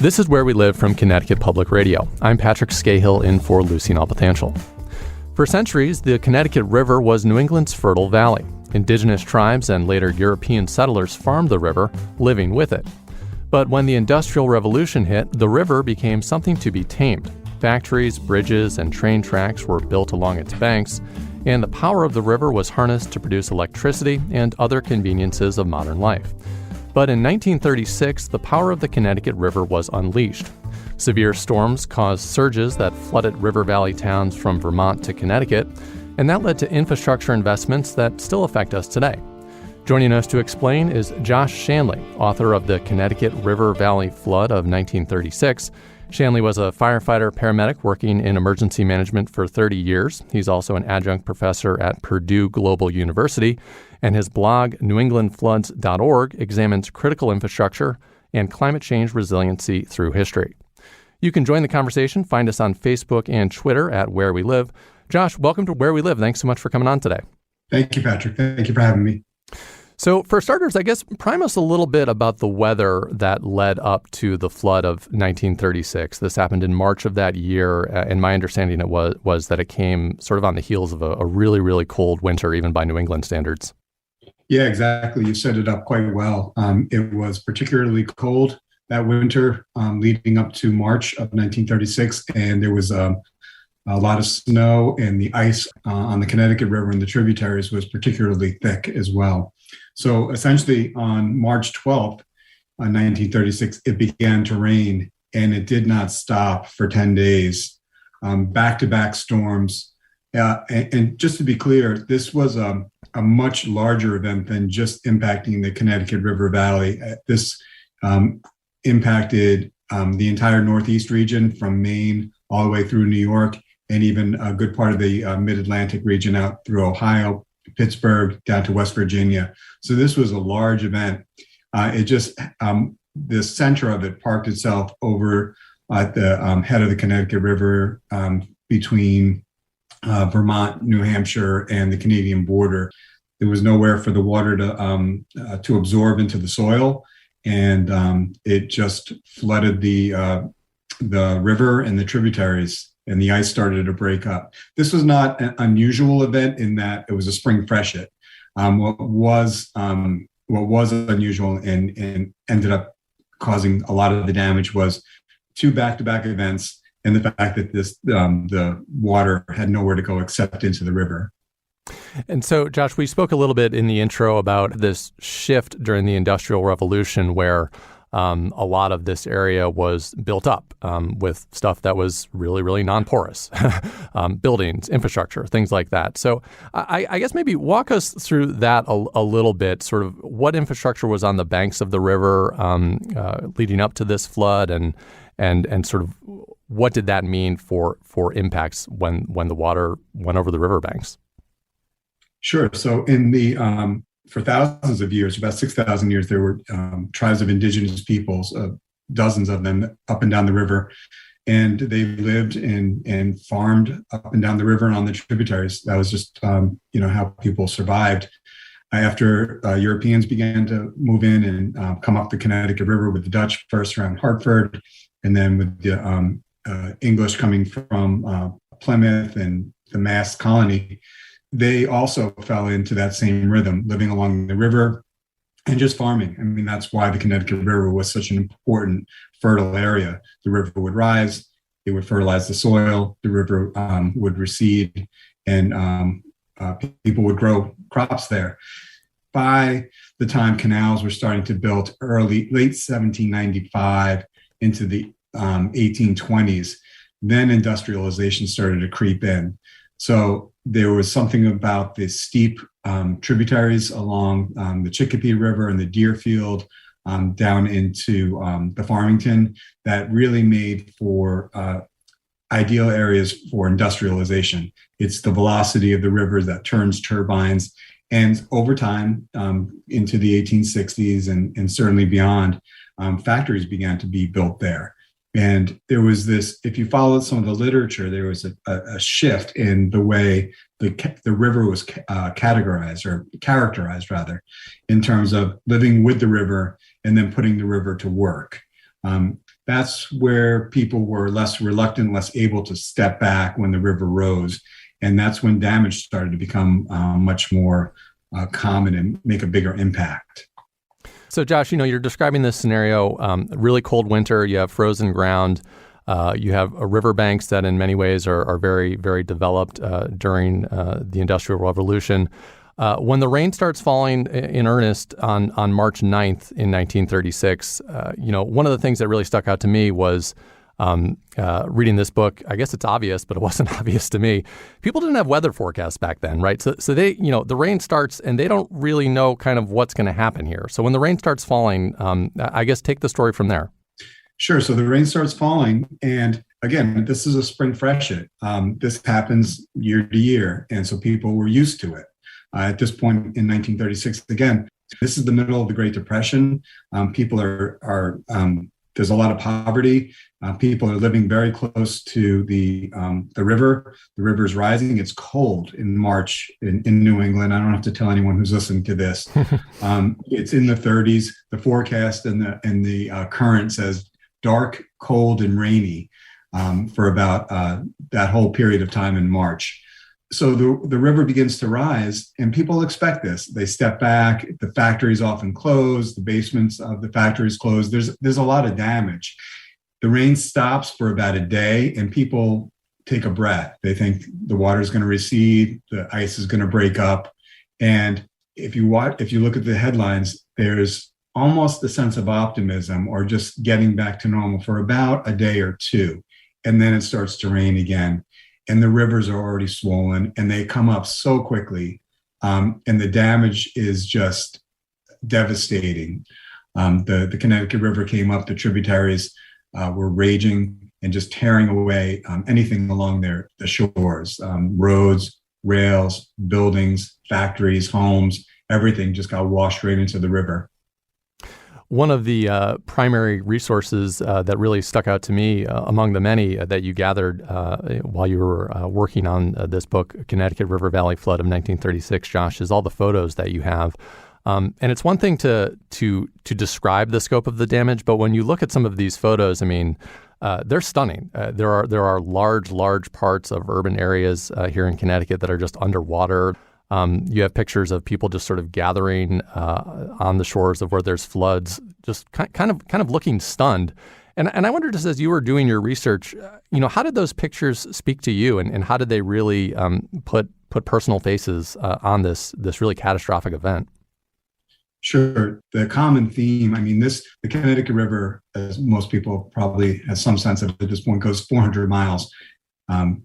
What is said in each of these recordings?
This is Where We Live from Connecticut Public Radio. I'm Patrick Scahill in for Lucy Nalpathanchel. For centuries, the Connecticut River was New England's fertile valley. Indigenous tribes and later European settlers farmed the river, living with it. But when the Industrial Revolution hit, the river became something to be tamed. Factories, bridges, and train tracks were built along its banks, and the power of the river was harnessed to produce electricity and other conveniences of modern life. But in 1936, the power of the Connecticut River was unleashed. Severe storms caused surges that flooded river valley towns from Vermont to Connecticut, and that led to infrastructure investments that still affect us today. Joining us to explain is Josh Shanley, author of the Connecticut River Valley Flood of 1936. Shanley was a firefighter paramedic working in emergency management for 30 years. He's also an adjunct professor at Purdue Global University, and his blog, newenglandfloods.org, examines critical infrastructure and climate change resiliency through history. You can join the conversation. Find us on Facebook and Twitter at Where We Live. Josh, welcome to Where We Live. Thanks so much for coming on today. Thank you, Patrick. Thank you for having me. So for starters, I guess prime us a little bit about the weather that led up to the flood of 1936. This happened in March of that year, and my understanding it was that it came sort of on the heels of a really, really cold winter, even by New England standards. Yeah, exactly. You set it up quite well. It was particularly cold that winter leading up to March of 1936, and there was a lot of snow, and the ice on the Connecticut River and the tributaries was particularly thick as well. So essentially on March 12th, 1936, it began to rain, and it did not stop for 10 days, back-to-back storms. And just to be clear, this was a much larger event than just impacting the Connecticut River Valley. This impacted the entire Northeast region from Maine all the way through New York, and even a good part of the Mid-Atlantic region out through Ohio, Pittsburgh, down to West Virginia. So this was a large event. The center of it parked itself over at the head of the Connecticut River between Vermont, New Hampshire, and the Canadian border. There was nowhere for the water to absorb into the soil, and it just flooded the river and the tributaries, and the ice started to break up. This was not an unusual event in that it was a spring freshet. What was unusual and ended up causing a lot of the damage was two back-to-back events, and the fact that the water had nowhere to go except into the river. And so, Josh, we spoke a little bit in the intro about this shift during the Industrial Revolution where a lot of this area was built up with stuff that was really, really non-porous, buildings, infrastructure, things like that. So I guess maybe walk us through that a little bit, sort of what infrastructure was on the banks of the river leading up to this flood, and sort of what did that mean for impacts when the water went over the riverbanks? Sure. So for thousands of years, about 6,000 years, there were tribes of indigenous peoples, dozens of them up and down the river. And they lived and farmed up and down the river and on the tributaries. That was just, how people survived. After Europeans began to move in and come up the Connecticut River with the Dutch first around Hartford, and then with the English coming from Plymouth and the Mass colony, they also fell into that same rhythm, living along the river and just farming. I mean, that's why the Connecticut River was such an important fertile area. The river would rise, it would fertilize the soil, the river would recede, and people would grow crops there. By the time canals were starting to build late 1795 into the 1820s, then industrialization started to creep in. So there was something about the steep tributaries along the Chicopee River and the Deerfield down into the Farmington that really made for ideal areas for industrialization. It's the velocity of the river that turns turbines. And over time, into the 1860s and certainly beyond, factories began to be built there. And there was this, if you followed some of the literature, there was a shift in the way the river was categorized, or characterized rather, in terms of living with the river and then putting the river to work. that's where people were less reluctant, less able to step back when the river rose. And that's when damage started to become much more common and make a bigger impact. So Josh, you're describing this scenario, really cold winter, you have frozen ground, you have riverbanks that in many ways are very, very developed during the Industrial Revolution. When the rain starts falling in earnest on March 9th in 1936, one of the things that really stuck out to me was reading this book. I guess it's obvious, but it wasn't obvious to me. People didn't have weather forecasts back then, right? So they, the rain starts and they don't really know kind of what's going to happen here. So when the rain starts falling, I guess take the story from there. Sure. So the rain starts falling, and again, this is a spring freshet. This happens year to year, and so people were used to it. At this point in 1936, again, this is the middle of the Great Depression. People are there's a lot of poverty. People are living very close to the river. The river's rising. It's cold in March in New England. I don't have to tell anyone who's listening to this. It's in the 30s. The forecast and the current says dark, cold, and rainy for about that whole period of time in March. So the river begins to rise, and people expect this. They step back. The factories often close. The basements of the factories close. There's a lot of damage. The rain stops for about a day, and people take a breath. They think the water is going to recede, the ice is going to break up, and if you look at the headlines, there's almost a sense of optimism or just getting back to normal for about a day or two, and then it starts to rain again. And the rivers are already swollen, and they come up so quickly, and the damage is just devastating. The Connecticut River came up, the tributaries were raging and just tearing away anything along the shores, roads, rails, buildings, factories, homes, everything just got washed right into the river. One of the primary resources that really stuck out to me among the many that you gathered while you were working on this book, Connecticut River Valley Flood of 1936, Josh, is all the photos that you have. And it's one thing to describe the scope of the damage, but when you look at some of these photos, I mean, they're stunning. There are large parts of urban areas here in Connecticut that are just underwater. You have pictures of people just sort of gathering on the shores of where there's floods, just kind of looking stunned. And I wonder, just as you were doing your research, how did those pictures speak to you, and how did they really put personal faces on this really catastrophic event? Sure. The common theme, the Connecticut River, as most people probably have some sense of at this point, goes 400 miles.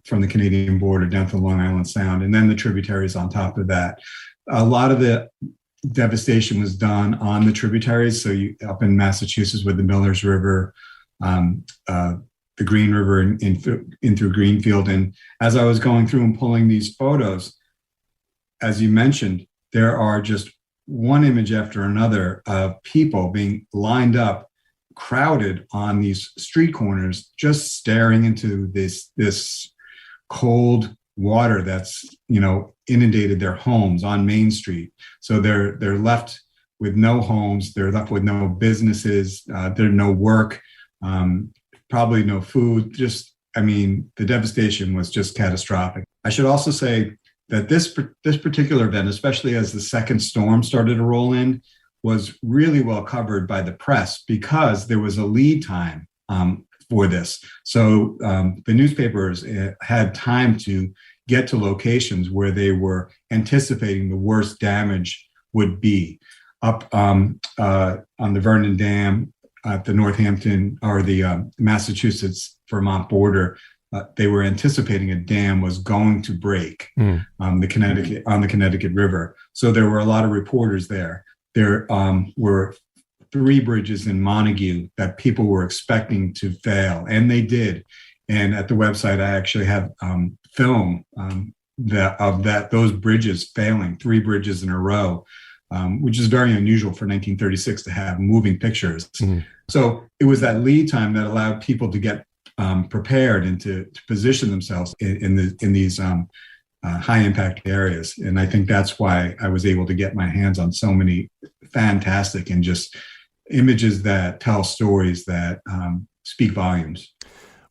From the Canadian border down to Long Island Sound, and then the tributaries on top of that. A lot of the devastation was done on the tributaries. So up in Massachusetts with the Millers River, the Green River in through Greenfield. And as I was going through and pulling these photos, as you mentioned, there are just one image after another of people being lined up, crowded on these street corners, just staring into this cold water that's inundated their homes on Main Street. So they're left with no homes, they're left with no businesses, there's no work, probably no food. The devastation was just catastrophic. I should also say that this particular event, especially as the second storm started to roll in, was really well covered by the press because there was a lead time for this. So the newspapers had time to get to locations where they were anticipating the worst damage would be. Up on the Vernon Dam at the Northampton or the Massachusetts-Vermont border, they were anticipating a dam was going to break on the Connecticut River. So there were a lot of reporters there. There were 3 bridges in Montague that people were expecting to fail, and they did. And at the website, I actually have film those bridges failing, 3 bridges in a row, which is very unusual for 1936 to have moving pictures. Mm-hmm. So it was that lead time that allowed people to get prepared and to position themselves in these high impact areas. And I think that's why I was able to get my hands on so many fantastic and just images that tell stories that speak volumes.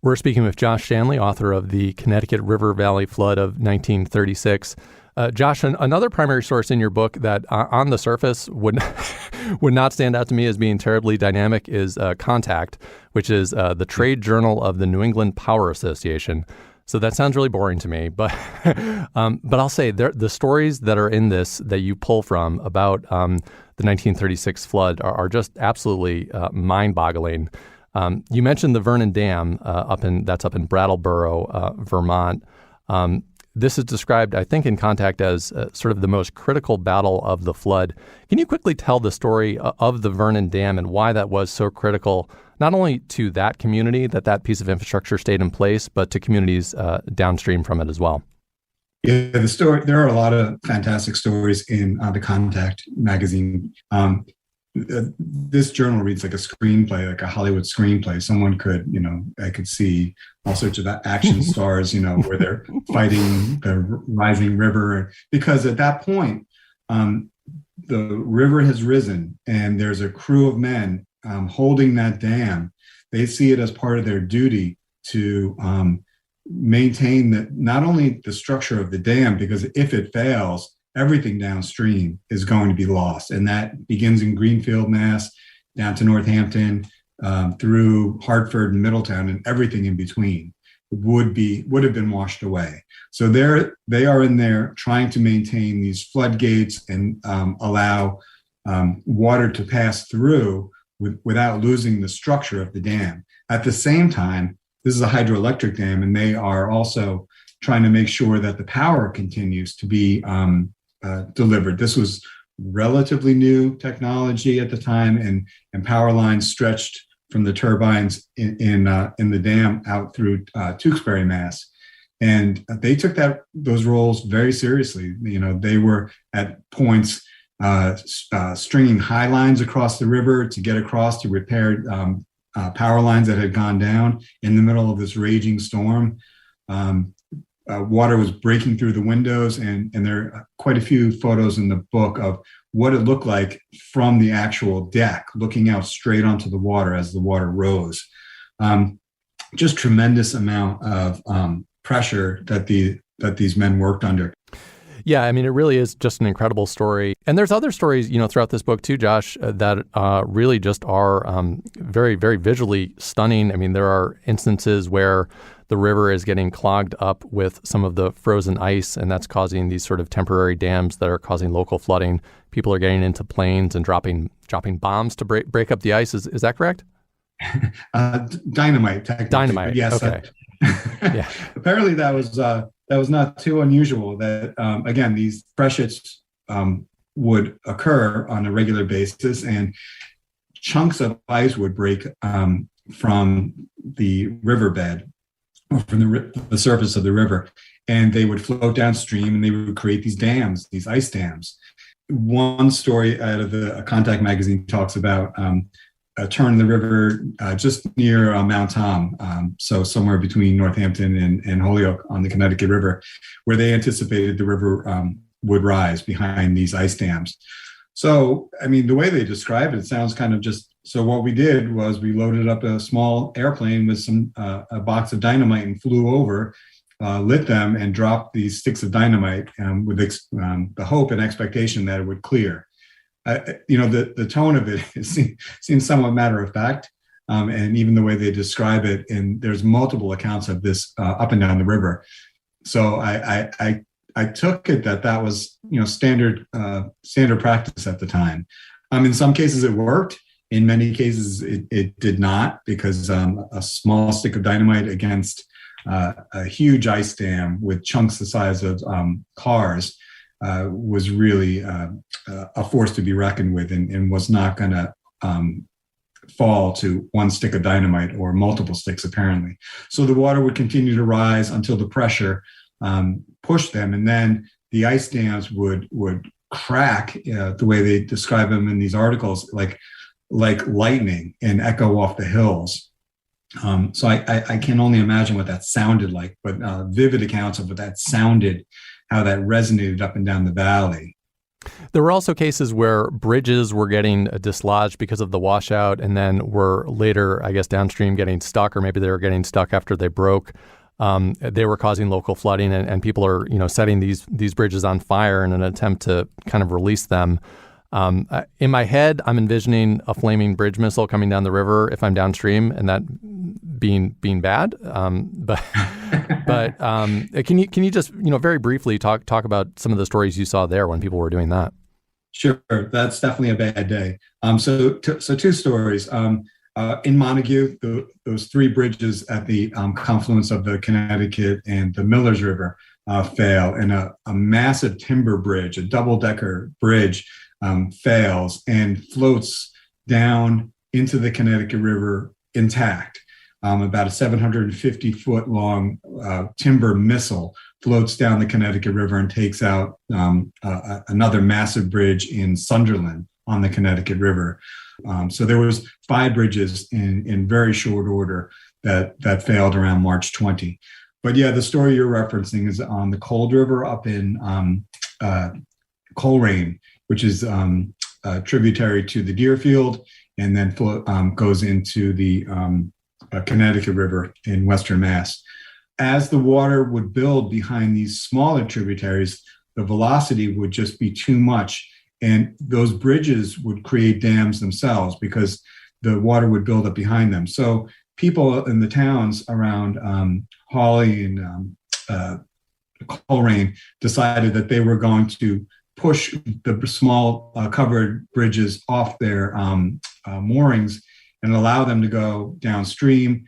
We're speaking with Josh Shanley, author of the Connecticut River Valley Flood of 1936. Josh, another primary source in your book that on the surface would not stand out to me as being terribly dynamic is Contact, which is the trade journal of the New England Power Association. So that sounds really boring to me, but I'll say the stories that are in this that you pull from about the 1936 flood are just absolutely mind-boggling. You mentioned the Vernon Dam up in Brattleboro, Vermont. This is described, I think, in Contact as sort of the most critical battle of the flood. Can you quickly tell the story of the Vernon Dam and why that was so critical, not only to that community, that piece of infrastructure stayed in place, but to communities downstream from it as well? Yeah, there are a lot of fantastic stories in the Contact magazine. This journal reads like a screenplay, like a Hollywood screenplay. Someone could, I could see all sorts of action stars, where they're fighting the rising river. Because at that point, the river has risen and there's a crew of men holding that dam. They see it as part of their duty to maintain not only the structure of the dam, because if it fails, everything downstream is going to be lost. And that begins in Greenfield, Mass, down to Northampton, through Hartford and Middletown, and everything in between would have been washed away. So they are in there trying to maintain these floodgates and allow water to pass through without losing the structure of the dam. At the same time, this is a hydroelectric dam, and they are also trying to make sure that the power continues to be delivered. This was relatively new technology at the time, and power lines stretched from the turbines in the dam out through Tewksbury, Mass. And they took those roles very seriously. They were at points stringing high lines across the river to get across to repair power lines that had gone down in the middle of this raging storm. Water was breaking through the windows, and there are quite a few photos in the book of what it looked like from the actual deck, looking out straight onto the water as the water rose. Just tremendous amount of pressure that these men worked under. Yeah, I mean, it really is just an incredible story. And there's other stories, throughout this book too, Josh, that really just are very, very visually stunning. I mean, there are instances where the river is getting clogged up with some of the frozen ice, and that's causing these sort of temporary dams that are causing local flooding. People are getting into planes and dropping bombs to break up the ice. Is that correct? Dynamite, technically. Dynamite. Yes. Okay. Yeah. Apparently, that was not too unusual. That again, these freshets would occur on a regular basis, and chunks of ice would break from the riverbed or from the surface of the river, and they would float downstream, and they would create these dams, these ice dams. One story out of the Contact magazine talks about a turn in the river just near Mount Tom, so somewhere between Northampton and Holyoke on the Connecticut River, where they anticipated the river would rise behind these ice dams. So, I mean, the way they describe it sounds kind of just, so what we did was we loaded up a small airplane with a box of dynamite and flew over, lit them, and dropped these sticks of dynamite with the hope and expectation that it would clear. The tone of it seems somewhat matter of fact, and even the way they describe it, and there's multiple accounts of this up and down the river. So I took it that was standard practice at the time. In some cases it worked. In many cases it did not, because a small stick of dynamite against a huge ice dam with chunks the size of cars was really a force to be reckoned with, and was not going to fall to one stick of dynamite or multiple sticks, apparently. So the water would continue to rise until the pressure pushed them, and then the ice dams would crack, the way they describe them in these articles, like lightning, and echo off the hills. So I can only imagine what that sounded like, but vivid accounts of what that sounded, how that resonated up and down the valley. There were also cases where bridges were getting dislodged because of the washout and then were later, I guess, downstream getting stuck, or maybe they were getting stuck after they broke. They were causing local flooding, and people are, setting these bridges on fire in an attempt to kind of release them. In my head, I'm envisioning a flaming bridge missile coming down the river if I'm downstream, and that being bad. But can you just very briefly talk about some of the stories you saw there when people were doing that? Sure, that's definitely a bad day. So two stories. In Montague, those three bridges at the confluence of the Connecticut and the Millers River fail, and a massive timber bridge, a double-decker bridge, fails and floats down into the Connecticut River intact. About a 750-foot long timber missile floats down the Connecticut River and takes out another massive bridge in Sunderland on the Connecticut River. So there was 5 bridges in very short order that failed around March 20. But yeah, the story you're referencing is on the Cold River up in Coleraine, which is tributary to the Deerfield, and then goes into the Connecticut River in Western Mass. As the water would build behind these smaller tributaries, the velocity would just be too much, and those bridges would create dams themselves because the water would build up behind them. So people in the towns around Hawley and Coleraine decided that they were going to push the small covered bridges off their moorings and allow them to go downstream.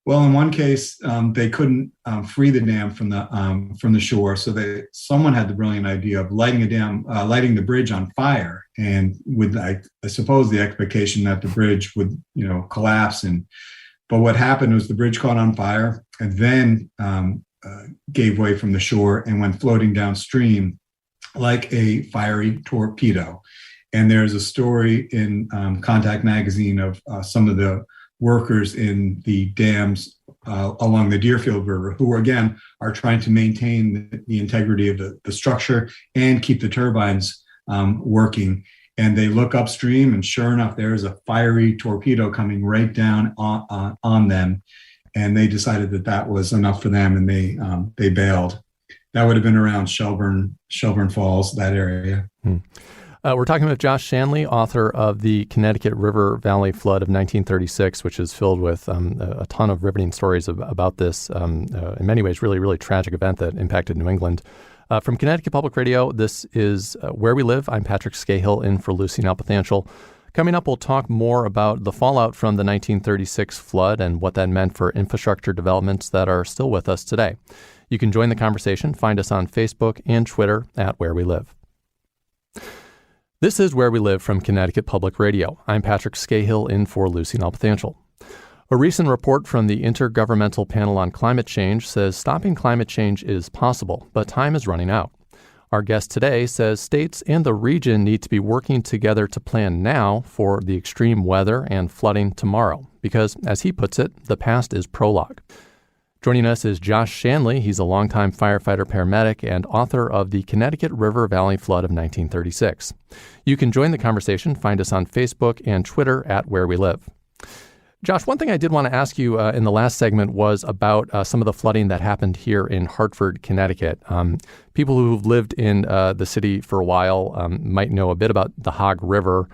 Well, in one case, they couldn't free the dam from the shore, so someone had the brilliant idea of lighting the bridge on fire, and with I suppose the expectation that the bridge would collapse. But what happened was the bridge caught on fire and then gave way from the shore and went floating downstream like a fiery torpedo. And there's a story in Contact magazine of some of the workers in the dams along the Deerfield River who, again, are trying to maintain the integrity of the structure and keep the turbines working. And they look upstream, and sure enough, there's a fiery torpedo coming right down on them. And they decided that was enough for them, and they bailed. That would have been around Shelburne Falls, that area. We're talking with Josh Shanley, author of the Connecticut River Valley Flood of 1936, which is filled with a ton of riveting stories about this, in many ways, really, really tragic event that impacted New England. From Connecticut Public Radio, this is Where We Live. I'm Patrick Scahill, in for Lucy Nalpathanchel. Coming up, we'll talk more about the fallout from the 1936 flood and what that meant for infrastructure developments that are still with us today. You can join the conversation. Find us on Facebook and Twitter at Where We Live. This is Where We Live from Connecticut Public Radio. I'm Patrick Scahill, in for Lucy Nalpathanchel. A recent report from the Intergovernmental Panel on Climate Change says stopping climate change is possible, but time is running out. Our guest today says states and the region need to be working together to plan now for the extreme weather and flooding tomorrow, because, as he puts it, the past is prologue. Joining us is Josh Shanley. He's a longtime firefighter paramedic and author of the Connecticut River Valley Flood of 1936. You can join the conversation. Find us on Facebook and Twitter at Where We Live. Josh, one thing I did want to ask you in the last segment was about some of the flooding that happened here in Hartford, Connecticut. People who've lived in the city for a while might know a bit about the Hog River.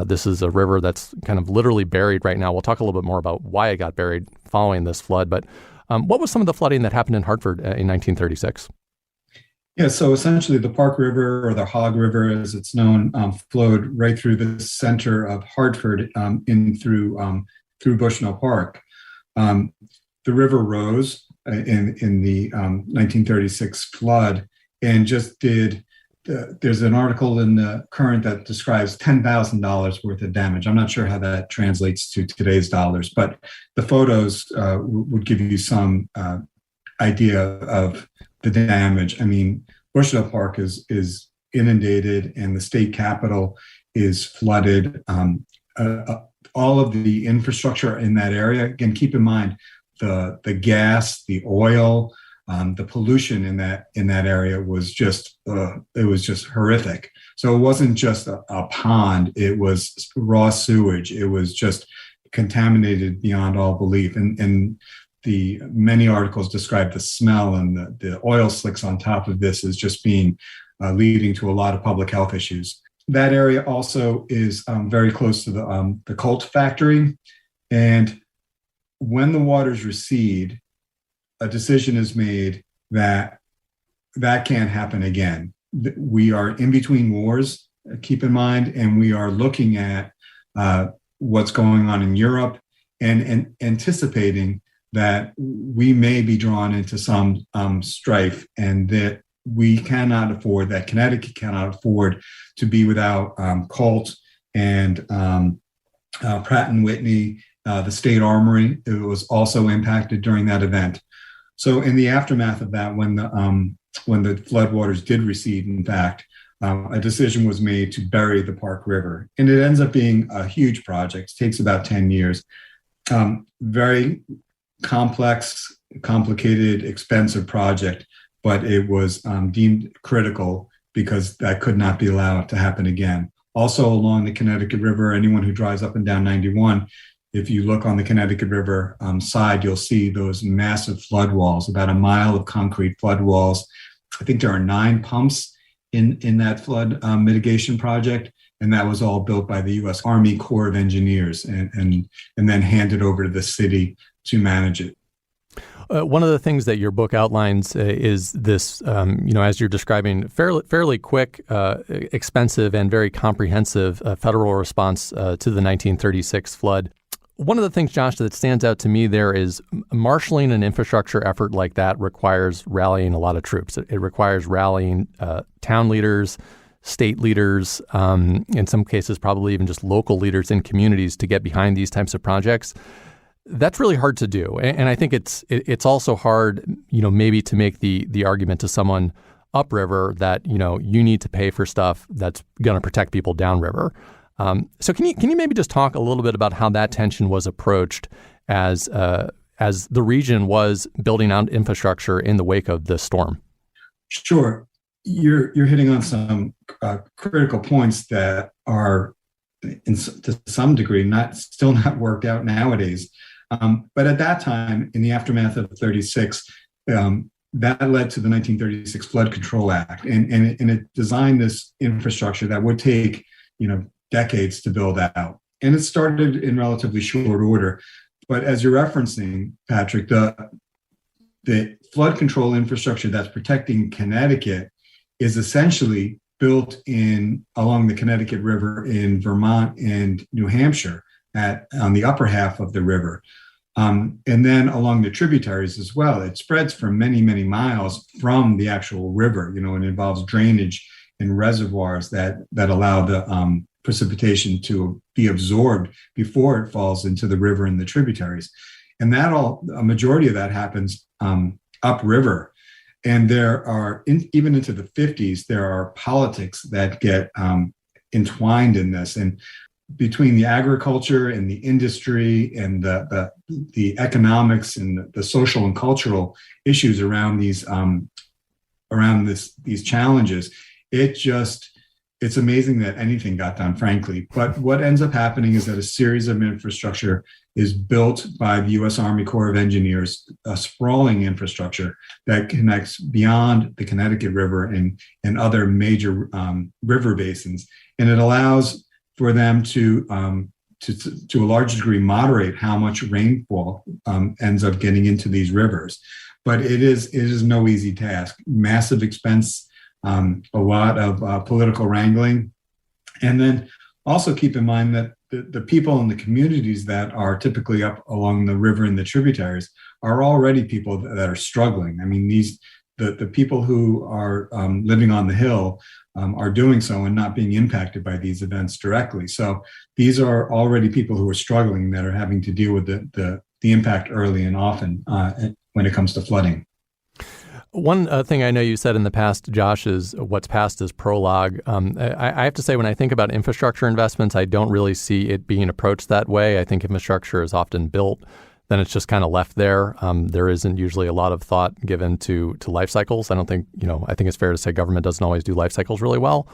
This is a river that's kind of literally buried right now. We'll talk a little bit more about why it got buried following this flood. But what was some of the flooding that happened in Hartford in 1936? Yeah, so essentially the Park River, or the Hog River as it's known, flowed right through the center of Hartford in through Bushnell Park. The river rose in the 1936 flood and just did, there's an article in the Current that describes $10,000 worth of damage. I'm not sure how that translates to today's dollars, but the photos would give you some idea of the damage. I mean, Bushnell Park is inundated and the state capitol is flooded. All of the infrastructure in that area, again, keep in mind the gas, the oil, The pollution in that area was just horrific. So it wasn't just a pond; it was raw sewage. It was just contaminated beyond all belief. And the many articles describe the smell and the oil slicks on top of this as just being leading to a lot of public health issues. That area also is very close to the Colt factory, and when the waters recede, a decision is made that can't happen again. We are in between wars, keep in mind, and we are looking at what's going on in Europe and anticipating that we may be drawn into some strife, and that we cannot afford, that Connecticut cannot afford to be without Colt and Pratt & Whitney, the State Armory. It was also impacted during that event. So in the aftermath of that, when the floodwaters did recede, in fact, a decision was made to bury the Park River. And it ends up being a huge project. It takes about 10 years. Very complex, complicated, expensive project, but it was deemed critical because that could not be allowed to happen again. Also along the Connecticut River, anyone who drives up and down 91, if you look on the Connecticut River side, you'll see those massive flood walls, about a mile of concrete flood walls. I think there are 9 pumps in that flood mitigation project, and that was all built by the U.S. Army Corps of Engineers and then handed over to the city to manage it. One of the things that your book outlines is this, as you're describing, fairly quick, expensive, and very comprehensive federal response to the 1936 flood. One of the things, Josh, that stands out to me there is marshaling an infrastructure effort like that requires rallying a lot of troops. It requires rallying town leaders, state leaders, in some cases probably even just local leaders in communities to get behind these types of projects. That's really hard to do. And I think it's also hard, maybe to make the argument to someone upriver that, you need to pay for stuff that's going to protect people downriver. So can you maybe just talk a little bit about how that tension was approached as the region was building out infrastructure in the wake of the storm? Sure. You're hitting on some critical points that are, to some degree, still not worked out nowadays. But at that time, in the aftermath of 36, that led to the 1936 Flood Control Act, and it designed this infrastructure that would take, decades to build out. And it started in relatively short order. But as you're referencing, Patrick, the flood control infrastructure that's protecting Connecticut is essentially built along the Connecticut River in Vermont and New Hampshire on the upper half of the river. And then along the tributaries as well. It spreads for many, many miles from the actual river, and involves drainage and reservoirs that allow the precipitation to be absorbed before it falls into the river and the tributaries. And a majority of that happens upriver. And there are, even into the 50s, there are politics that get entwined in this. And between the agriculture and the industry and the economics and the social and cultural issues around these challenges, it's amazing that anything got done, frankly. But what ends up happening is that a series of infrastructure is built by the U.S. Army Corps of Engineers, a sprawling infrastructure that connects beyond the Connecticut River and other major river basins. And it allows for them to a large degree moderate how much rainfall ends up getting into these rivers. But it is no easy task. Massive expense, a lot of political wrangling. And then also keep in mind that the people in the communities that are typically up along the river and the tributaries are already people that are struggling. I mean, the people who are living on the hill are doing so and not being impacted by these events directly. So these are already people who are struggling that are having to deal with the impact early and often when it comes to flooding. One thing I know you said in the past, Josh, is what's passed as prologue. I have to say, when I think about infrastructure investments, I don't really see it being approached that way. I think infrastructure is often built then it's just kind of left there. There isn't usually a lot of thought given to life cycles. I don't think, I think it's fair to say government doesn't always do life cycles really well.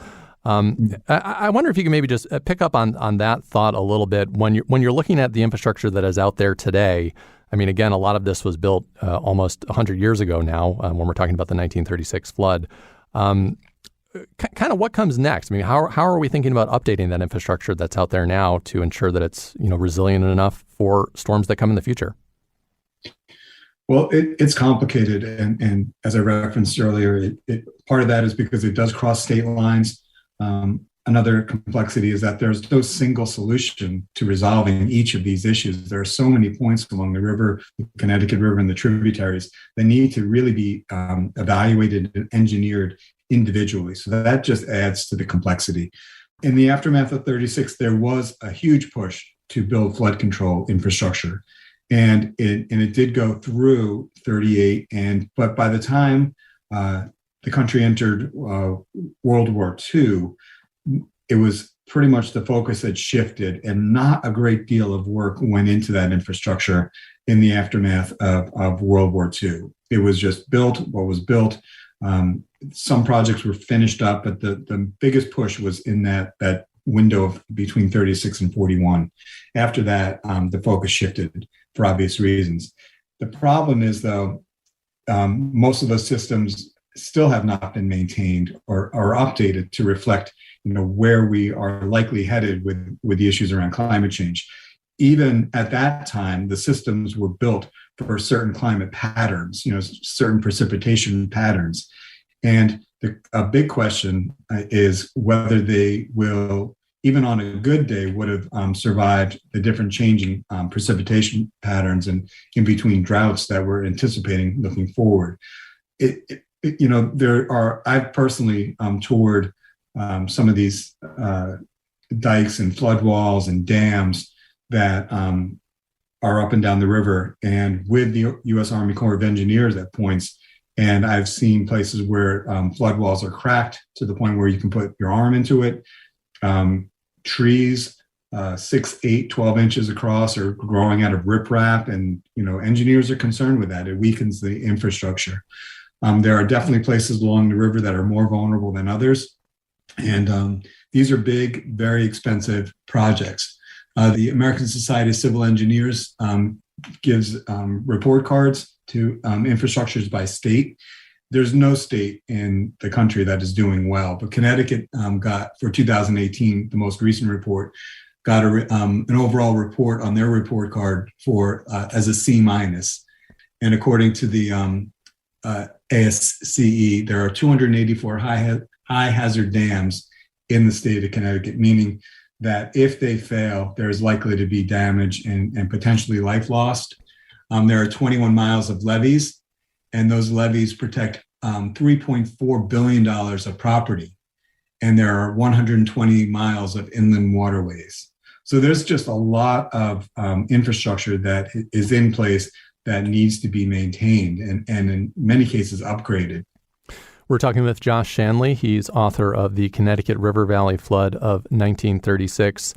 I wonder if you can maybe just pick up on that thought a little bit when you're looking at the infrastructure that is out there today. I mean, again, a lot of this was built almost 100 years ago now when we're talking about the 1936 flood. Kind of what comes next? I mean, how are we thinking about updating that infrastructure that's out there now to ensure that it's resilient enough for storms that come in the future? Well, it's complicated, and as I referenced earlier, part of that is because it does cross state lines. Another complexity is that there's no single solution to resolving each of these issues. There are so many points along the river, the Connecticut River and the tributaries, that need to really be evaluated and engineered individually. So that just adds to the complexity. In the aftermath of 36, there was a huge push to build flood control infrastructure. And it did go through 38. But by the time the country entered World War II, it was pretty much the focus had shifted, and not a great deal of work went into that infrastructure in the aftermath of World War II. It was just built what was built. Some projects were finished up, but the biggest push was in that window of between 36 and 41. After that, the focus shifted for obvious reasons. The problem is, though, most of those systems still have not been maintained or updated to reflect, where we are likely headed with the issues around climate change. Even at that time, the systems were built for certain climate patterns, certain precipitation patterns. And a big question is whether they will, even on a good day, would have survived the different changing precipitation patterns and in between droughts that we're anticipating looking forward. I've personally toured some of these dikes and flood walls and dams that are up and down the river, and with the U.S. Army Corps of Engineers at points. And I've seen places where flood walls are cracked to the point where you can put your arm into it. Trees 6, 8, 12 inches across are growing out of riprap, and engineers are concerned with that. It weakens the infrastructure. There are definitely places along the river that are more vulnerable than others, and these are big, very expensive projects. The American Society of Civil Engineers gives report cards to infrastructures by state. There's no state in the country that is doing well, but Connecticut got, for 2018, the most recent report, got an overall report on their report card for as a C-. And according to the ASCE, there are 284 high hazard dams in the state of Connecticut, meaning that if they fail, there is likely to be damage and potentially life lost. There are 21 miles of levees, and those levees protect $3.4 billion of property. And there are 120 miles of inland waterways. So there's just a lot of infrastructure that is in place that needs to be maintained and in many cases upgraded. We're talking with Josh Shanley. He's author of the Connecticut River Valley Flood of 1936.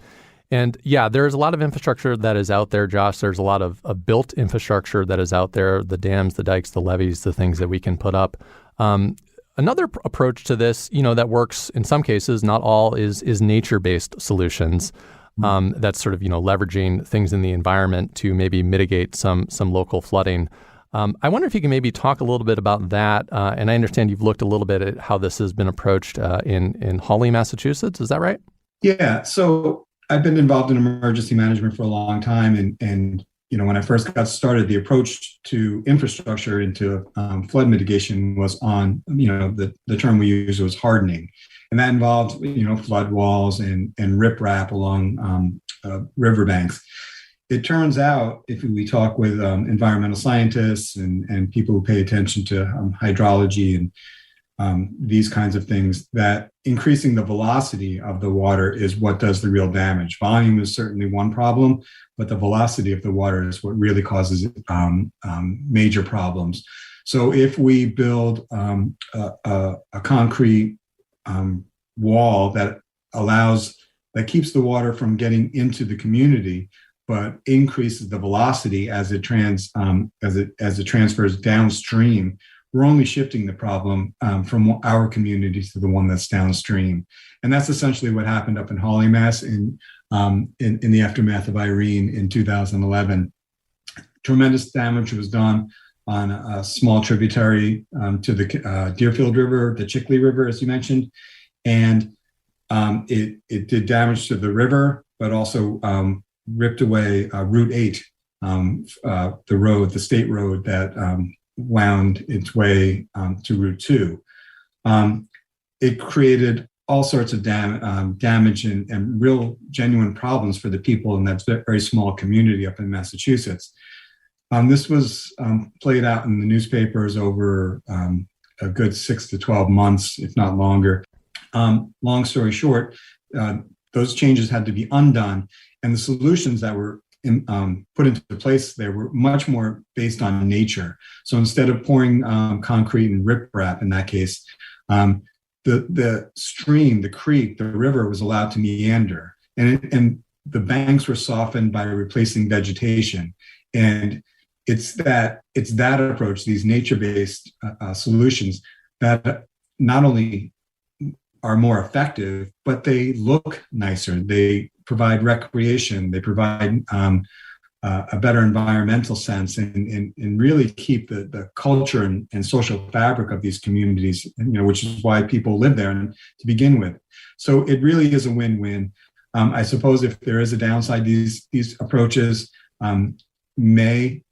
And yeah, there's a lot of infrastructure that is out there, Josh. There's a lot of built infrastructure that is out there, the dams, the dikes, the levees, the things that we can put up. Another approach to this, that works in some cases, not all, is nature-based solutions. That's sort of, leveraging things in the environment to maybe mitigate some local flooding. I wonder if you can maybe talk a little bit about that. And I understand you've looked a little bit at how this has been approached in Hawley, Massachusetts. Is that right? Yeah. So I've been involved in emergency management for a long time. And when I first got started, the approach to infrastructure into flood mitigation was on, the term we used was hardening. And that involved, flood walls and riprap along riverbanks. It turns out, if we talk with environmental scientists and people who pay attention to hydrology and these kinds of things, that increasing the velocity of the water is what does the real damage. Volume is certainly one problem, but the velocity of the water is what really causes major problems. So if we build a concrete wall that keeps the water from getting into the community, but increases the velocity as it transfers downstream, we're only shifting the problem from our community to the one that's downstream. And that's essentially what happened up in Hollymass in the aftermath of Irene in 2011. Tremendous damage was done on a small tributary to the Deerfield River, the Chickley River, as you mentioned. And it did damage to the river, but also ripped away Route 8, the state road that wound its way to Route 2. It created all sorts of damage and real genuine problems for the people in that very small community up in Massachusetts. This was played out in the newspapers over a good 6 to 12 months, if not longer. Long story short, those changes had to be undone, and the solutions that were put into place there were much more based on nature. So instead of pouring concrete and riprap in that case, the stream, the creek, the river was allowed to meander, and the banks were softened by replacing vegetation. And it's that approach, these nature-based solutions, that not only are more effective, but they look nicer. They provide recreation. They provide a better environmental sense, and really keep the culture and social fabric of these communities, which is why people live there to begin with. So it really is a win-win. I suppose if there is a downside, these approaches may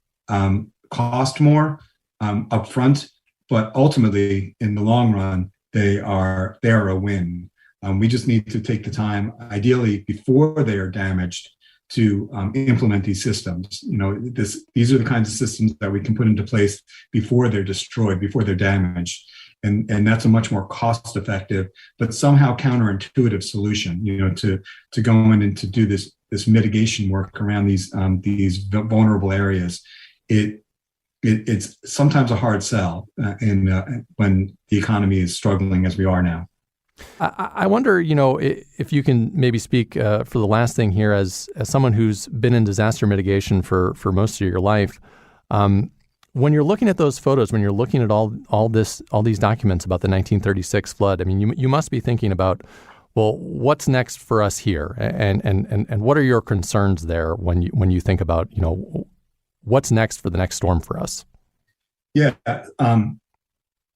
cost more upfront, but ultimately, in the long run, they are a win. We just need to take the time, ideally before they are damaged, to implement these systems. These are the kinds of systems that we can put into place before they're destroyed, before they're damaged, and that's a much more cost-effective, but somehow counterintuitive solution. To go in and to do this mitigation work around these vulnerable areas. It's sometimes a hard sell when the economy is struggling as we are now. I wonder, if you can maybe speak for the last thing here, as someone who's been in disaster mitigation for most of your life. When you're looking at those photos, when you're looking at all these documents about the 1936 flood, I mean, you must be thinking about, well, what's next for us here, and what are your concerns there when you think about, what's next for the next storm for us? Yeah, I'm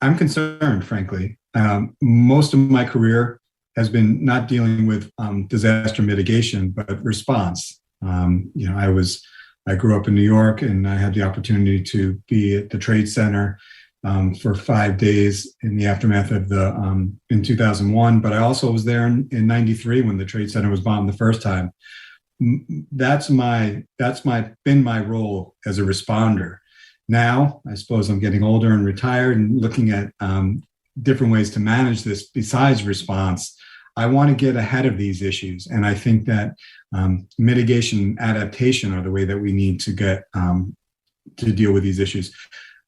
concerned, frankly. Most of my career has been not dealing with disaster mitigation, but response. I grew up in New York, and I had the opportunity to be at the Trade Center for 5 days in the aftermath of in 2001. But I also was there in 93 when the Trade Center was bombed the first time. That's been my role as a responder. Now, I suppose I'm getting older and retired and looking at different ways to manage this besides response. I want to get ahead of these issues. And I think that mitigation and adaptation are the way that we need to get to deal with these issues.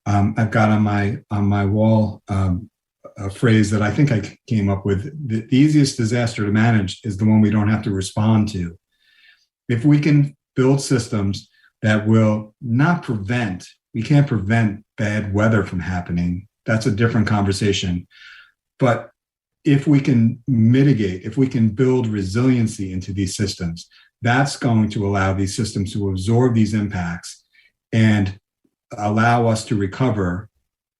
I've got on my wall a phrase that I think I came up with. The easiest disaster to manage is the one we don't have to respond to. If we can build systems that will not prevent, we can't prevent bad weather from happening. That's a different conversation. But if we can mitigate, if we can build resiliency into these systems, that's going to allow these systems to absorb these impacts and allow us to recover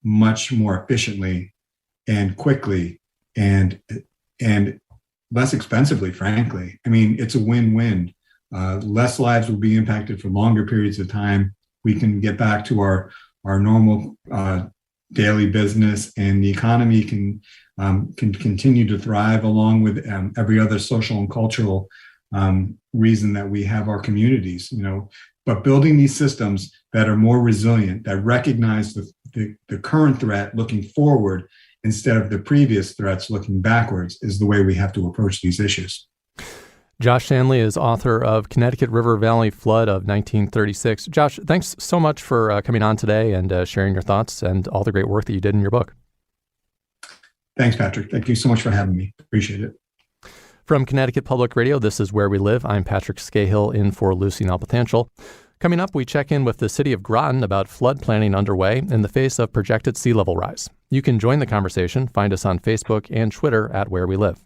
much more efficiently and quickly and less expensively, frankly. I mean, it's a win-win. Less lives will be impacted for longer periods of time. We can get back to our normal daily business, and the economy can continue to thrive along with every other social and cultural reason that we have our communities. But building these systems that are more resilient, that recognize the current threat looking forward instead of the previous threats looking backwards, is the way we have to approach these issues. Josh Shanley is author of Connecticut River Valley Flood of 1936. Josh, thanks so much for coming on today and sharing your thoughts and all the great work that you did in your book. Thanks, Patrick. Thank you so much for having me. Appreciate it. From Connecticut Public Radio, this is Where We Live. I'm Patrick Scahill in for Lucy Nalpathanchel. Coming up, we check in with the City of Groton about flood planning underway in the face of projected sea level rise. You can join the conversation. Find us on Facebook and Twitter at Where We Live.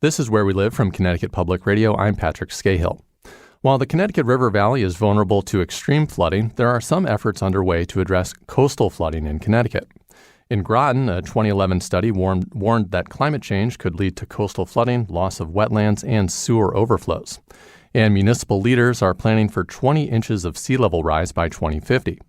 This is Where We Live from Connecticut Public Radio. I'm Patrick Scahill. While the Connecticut River Valley is vulnerable to extreme flooding, there are some efforts underway to address coastal flooding in Connecticut. In Groton, a 2011 study warned that climate change could lead to coastal flooding, loss of wetlands, and sewer overflows. And municipal leaders are planning for 20 inches of sea level rise by 2050.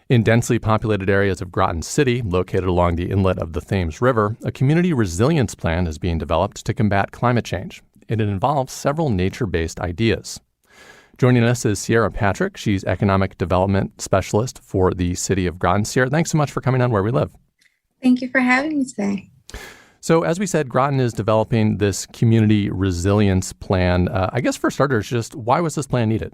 In densely populated areas of Groton City, located along the inlet of the Thames River, a community resilience plan is being developed to combat climate change. It involves several nature-based ideas. Joining us is Cierra Patrick. She's Economic Development Specialist for the City of Groton. Cierra, thanks so much for coming on Where We Live. Thank you for having me today. So as we said, Groton is developing this community resilience plan. I guess for starters, just why was this plan needed?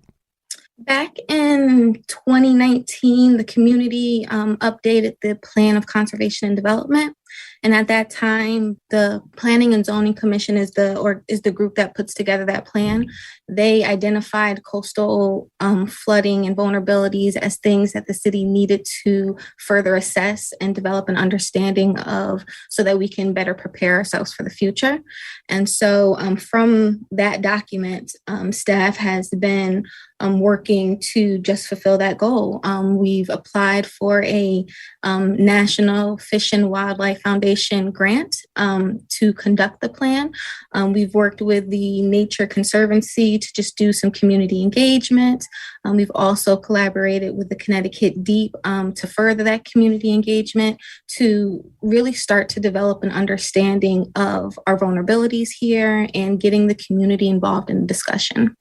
Back in 2019, the community updated the Plan of Conservation and Development. And at that time, the Planning and Zoning Commission is the group that puts together that plan. They identified coastal flooding and vulnerabilities as things that the city needed to further assess and develop an understanding of so that we can better prepare ourselves for the future. And so from that document, staff has been working to just fulfill that goal. We've applied for a National Fish and Wildlife Foundation grant to conduct the plan. We've worked with the Nature Conservancy to just do some community engagement. We've also collaborated with the Connecticut Deep to further that community engagement to really start to develop an understanding of our vulnerabilities here and getting the community involved in the discussion.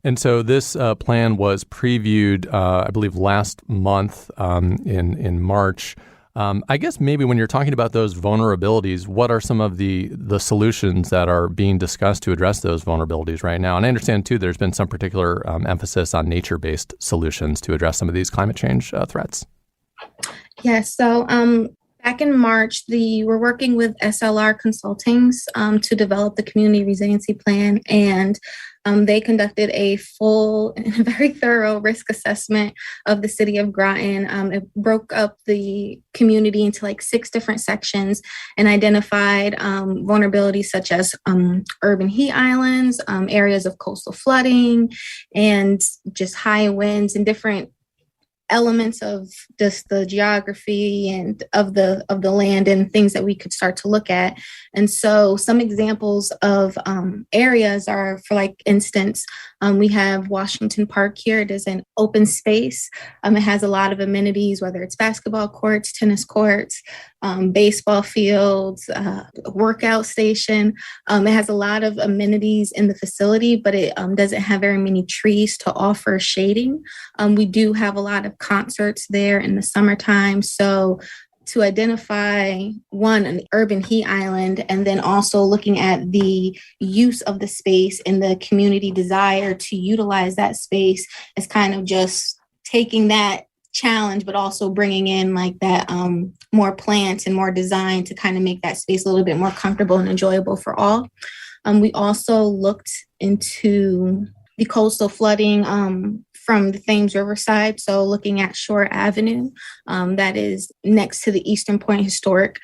And so this plan was previewed, I believe, last month in March. I guess maybe when you're talking about those vulnerabilities, what are some of the solutions that are being discussed to address those vulnerabilities right now? And I understand, too, there's been some particular emphasis on nature-based solutions to address some of these climate change threats. Yes. So back in March, we're working with SLR Consultings to develop the community resiliency plan, and they conducted a full and very thorough risk assessment of the city of Groton. It broke up the community into like 6 different sections and identified vulnerabilities such as urban heat islands, areas of coastal flooding, and just high winds and different elements of just the geography and of the land and things that we could start to look at. And so some examples of areas are, for like instance, we have Washington Park here. It is an open space. It has a lot of amenities, whether it's basketball courts, tennis courts, baseball fields, workout station. It has a lot of amenities in the facility, but it doesn't have very many trees to offer shading. We do have a lot of concerts there in the summertime. So to identify an urban heat island, and then also looking at the use of the space and the community desire to utilize that space as kind of just taking that challenge, but also bringing in like that more plants and more design to kind of make that space a little bit more comfortable and enjoyable for all. We also looked into the coastal flooding from the Thames Riverside. So looking at Shore Avenue, that is next to the Eastern Point Historic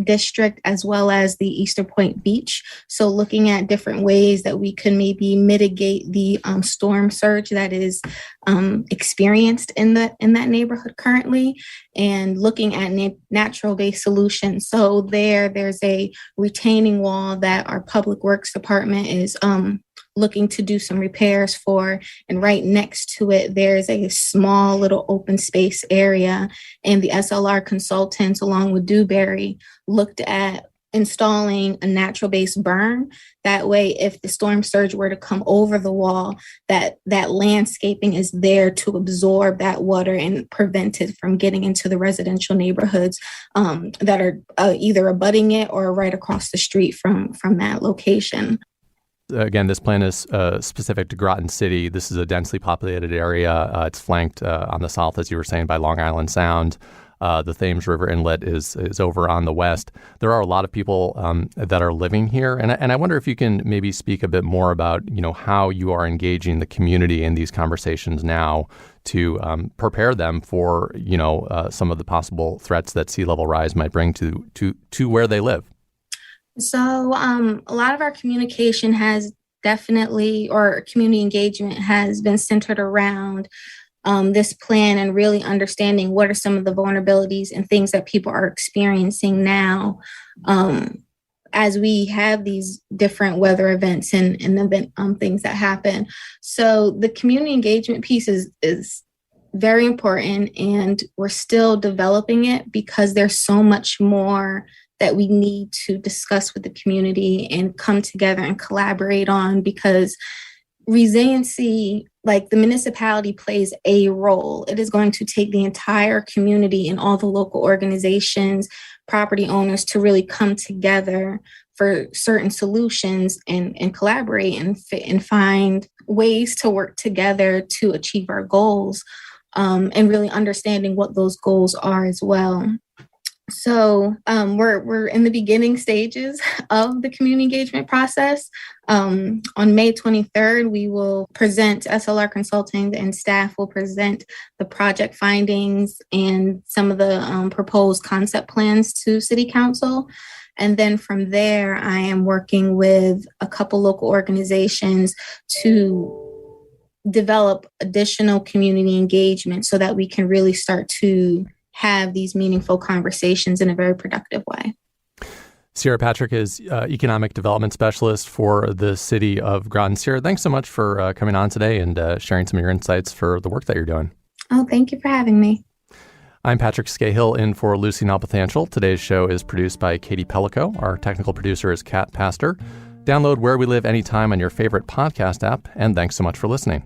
District, as well as the Eastern Point Beach. So looking at different ways that we can maybe mitigate the storm surge that is experienced in that neighborhood currently, and looking at natural-based solutions. So there's a retaining wall that our Public Works Department is looking to do some repairs for, and right next to it there's a small little open space area, and the SLR consultants along with Dewberry looked at installing a natural-based berm. That way, if the storm surge were to come over the wall, that landscaping is there to absorb that water and prevent it from getting into the residential neighborhoods that are either abutting it or right across the street from that location. Again, this plan is specific to Groton City. This is a densely populated area. It's flanked on the south, as you were saying, by Long Island Sound. The Thames River Inlet is over on the west. There are a lot of people that are living here, and I wonder if you can maybe speak a bit more about how you are engaging the community in these conversations now to prepare them for some of the possible threats that sea level rise might bring to where they live. So a lot of our communication has definitely, or community engagement has been centered around this plan and really understanding what are some of the vulnerabilities and things that people are experiencing now as we have these different weather events and event things that happen. So the community engagement piece is very important, and we're still developing it because there's so much more that we need to discuss with the community and come together and collaborate on, because resiliency, like the municipality plays a role. It is going to take the entire community and all the local organizations, property owners to really come together for certain solutions and collaborate and find ways to work together to achieve our goals, and really understanding what those goals are as well. So we're in the beginning stages of the community engagement process. On May 23rd, we will present, SLR Consulting and staff will present the project findings and some of the proposed concept plans to City Council. And then from there, I am working with a couple local organizations to develop additional community engagement so that we can really start to have these meaningful conversations in a very productive way. Cierra Patrick is Economic Development Specialist for the City of Groton. Cierra, thanks so much for coming on today and sharing some of your insights for the work that you're doing. Oh, thank you for having me. I'm Patrick Scahill in for Lucy Nalpathanchel. Today's show is produced by Katie Pellico. Our technical producer is Kat Pastor. Download Where We Live anytime on your favorite podcast app, and thanks so much for listening.